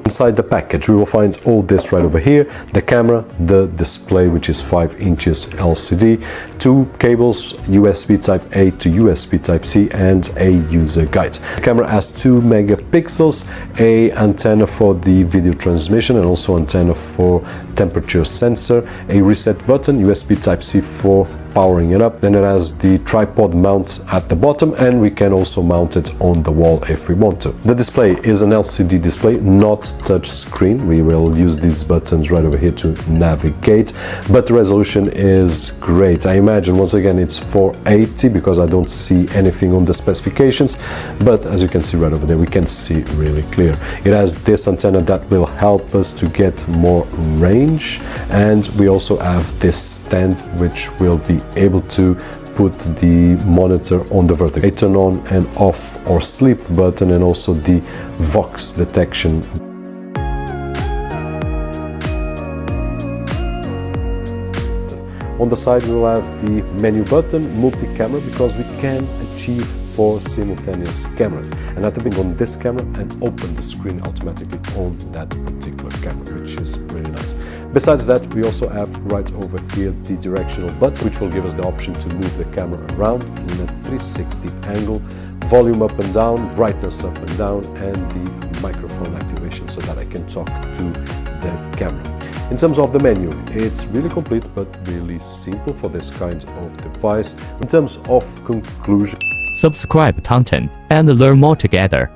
Inside the package we will find all this right over here: the camera, the display, which is 5 inches LCD, 2 cables, USB type A to USB type C, and a user guide. The camera has 2 megapixels, a antenna for the video transmission and also antenna for temperature sensor, a reset button, USB type C for powering it up. Then it has the tripod mount at the bottom, and we can also mount it on the wall if we want to. The display is an LCD display, not touch screen. We will use these buttons right over here to navigate, but the resolution is great. I imagine once again it's 480 because I don't see anything on the specifications, but as you can see right over there, we can see really clear. It has this antenna that will help us to get more range, and we also have this stand which will be able to put the monitor on the vertical. A turn on and off or sleep button, and also the Vox detection. On the side we will have the menu button, multi-camera, because we can achieve 4 simultaneous cameras, and I can on this camera and open the screen automatically on that particular camera, which is really nice. Besides that, we also have right over here the directional button, which will give us the option to move the camera around in a 360 angle, volume up and down, brightness up and down, and the microphone activation so that I can talk to the camera. In terms of the menu, it's really complete but really simple for this kind of device. In terms of conclusion, subscribe Tonton and learn more together.